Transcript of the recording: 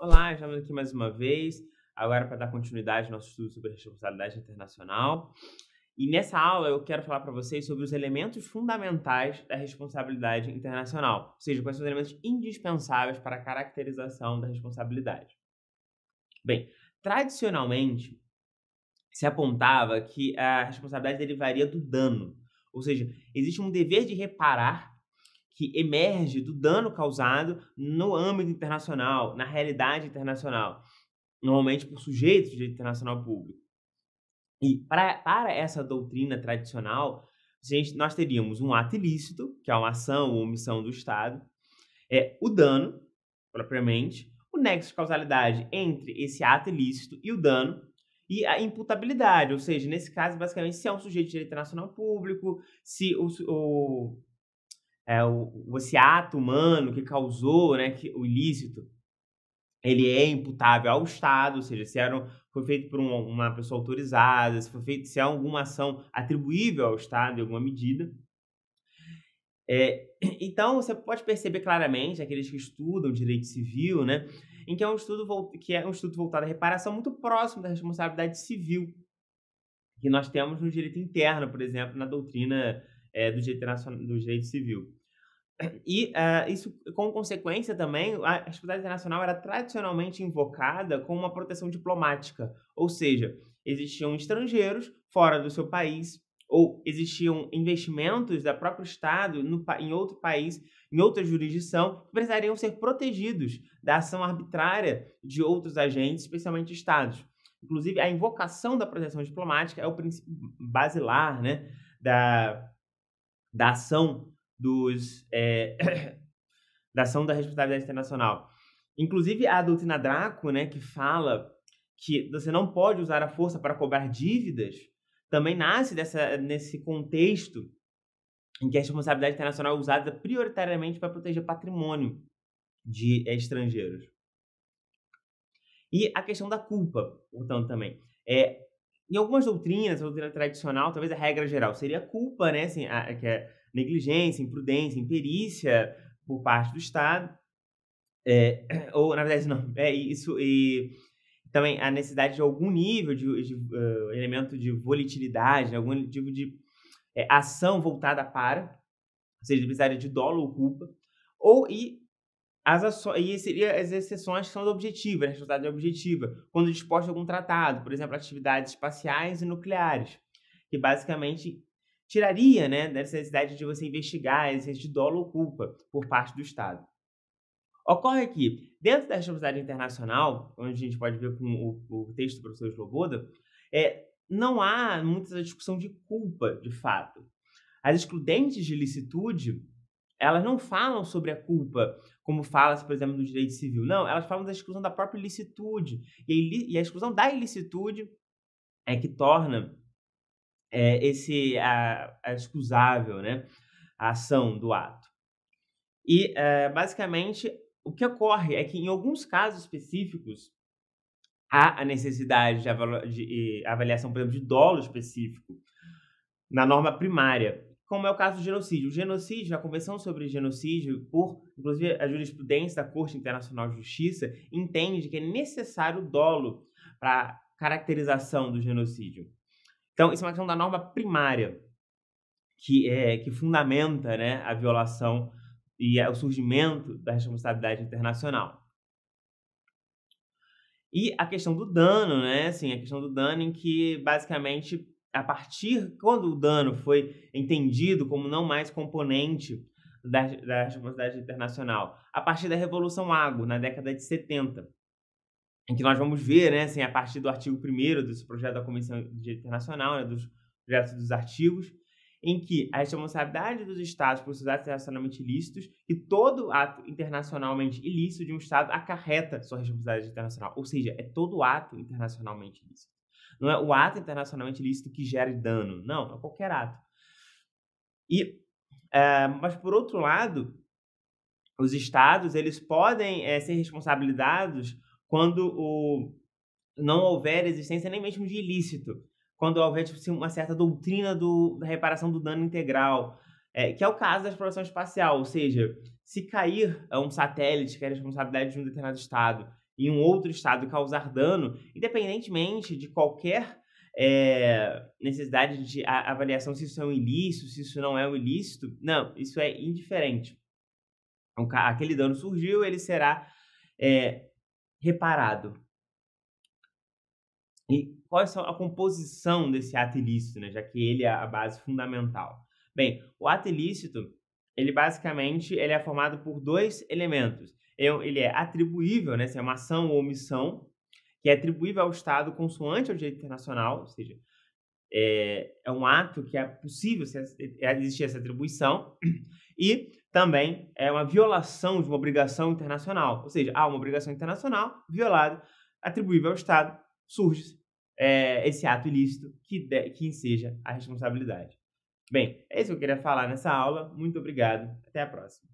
Olá, estamos aqui mais uma vez, agora para dar continuidade ao nosso estudo sobre responsabilidade internacional. E nessa aula eu quero falar para vocês sobre os elementos fundamentais da responsabilidade internacional, ou seja, quais são os elementos indispensáveis para a caracterização da responsabilidade. Bem, tradicionalmente se apontava que a responsabilidade derivaria do dano, ou seja, existe um dever de reparar que emerge do dano causado no âmbito internacional, na realidade internacional, normalmente por sujeitos de direito internacional público. E para essa doutrina tradicional, nós teríamos um ato ilícito, que é uma ação ou omissão do Estado, o dano, propriamente, o nexo de causalidade entre esse ato ilícito e o dano, e a imputabilidade, ou seja, nesse caso, basicamente, se é um sujeito de direito internacional público, se esse ato humano que causou, né, o ilícito, ele é imputável ao Estado, ou seja, foi feito por uma pessoa autorizada, se há alguma ação atribuível ao Estado em alguma medida. Então, você pode perceber claramente, aqueles que estudam direito civil, né, em que é um estudo voltado à reparação muito próximo da responsabilidade civil, que nós temos no direito interno, por exemplo, na doutrina do direito civil. E isso, com consequência também, a responsabilidade internacional era tradicionalmente invocada como uma proteção diplomática, ou seja, existiam estrangeiros fora do seu país ou existiam investimentos do próprio Estado em outro país, em outra jurisdição, que precisariam ser protegidos da ação arbitrária de outros agentes, especialmente Estados. Inclusive, a invocação da proteção diplomática é o princípio basilar, né, da ação da ação da responsabilidade internacional. Inclusive, a doutrina Draco, né, que fala que você não pode usar a força para cobrar dívidas, também nasce nesse contexto em que a responsabilidade internacional é usada prioritariamente para proteger patrimônio de estrangeiros. E a questão da culpa, portanto, também. Em algumas doutrinas, a doutrina tradicional, talvez a regra geral seria a culpa, né, assim, que é negligência, imprudência, imperícia por parte do Estado, ou na verdade não, isso, e também a necessidade de algum nível de elemento de volatilidade, algum tipo de ação voltada para, ou seja, precisaria de dolo ou culpa, seria as exceções que são objetivas, né, responsabilidade objetiva, quando disposta algum tratado, por exemplo, atividades espaciais e nucleares, que basicamente tiraria, né, dessa necessidade de você investigar a existência de dolo ou culpa por parte do Estado. Ocorre que, dentro da responsabilidade internacional, onde a gente pode ver com o texto do professor Sloboda, não há muita discussão de culpa, de fato. As excludentes de licitude, elas não falam sobre a culpa, como fala-se, por exemplo, no direito civil. Não, elas falam da exclusão da própria ilicitude. E a exclusão da ilicitude é que torna a excusável, né, a ação do ato. E, basicamente, o que ocorre é que, em alguns casos específicos, há a necessidade de avaliação, por exemplo, de dolo específico na norma primária, como é o caso do genocídio. O genocídio, a Convenção sobre Genocídio, inclusive a jurisprudência da Corte Internacional de Justiça, entende que é necessário dolo para a caracterização do genocídio. Então, isso é uma questão da norma primária, que fundamenta, né, a violação e o surgimento da responsabilidade internacional. E a questão do dano, né, assim, a questão do dano em que, basicamente, quando o dano foi entendido como não mais componente da responsabilidade internacional, a partir da Revolução Água, na década de 70, em que nós vamos ver, né, assim, a partir do artigo 1º desse projeto da Convenção de Direito Internacional, né, dos projetos dos artigos, em que a responsabilidade dos Estados por seus atos internacionalmente ilícitos e todo ato internacionalmente ilícito de um Estado acarreta sua responsabilidade internacional. Ou seja, é todo ato internacionalmente ilícito. Não é o ato internacionalmente ilícito que gera dano. Não, é qualquer ato. Mas, por outro lado, os Estados eles podem ser responsabilizados quando não houver existência nem mesmo de ilícito, quando houver tipo, assim, uma certa doutrina da reparação do dano integral, que é o caso da exploração espacial, ou seja, se cair um satélite que é a responsabilidade de um determinado Estado em um outro Estado causar dano, independentemente de qualquer necessidade de avaliação se isso é um ilícito, se isso não é um ilícito, não, isso é indiferente. Então, aquele dano surgiu, ele será reparado. E qual é a composição desse ato ilícito, né, já que ele é a base fundamental? Bem, o ato ilícito, ele basicamente ele é formado por 2 elementos. Ele é atribuível, né, se é uma ação ou omissão, que é atribuível ao Estado consoante ao direito internacional, ou seja, é um ato que é possível existir essa atribuição, e também é uma violação de uma obrigação internacional, ou seja, há uma obrigação internacional violada, atribuível ao Estado, surge esse ato ilícito que enseja a responsabilidade. Bem, é isso que eu queria falar nessa aula. Muito obrigado. Até a próxima.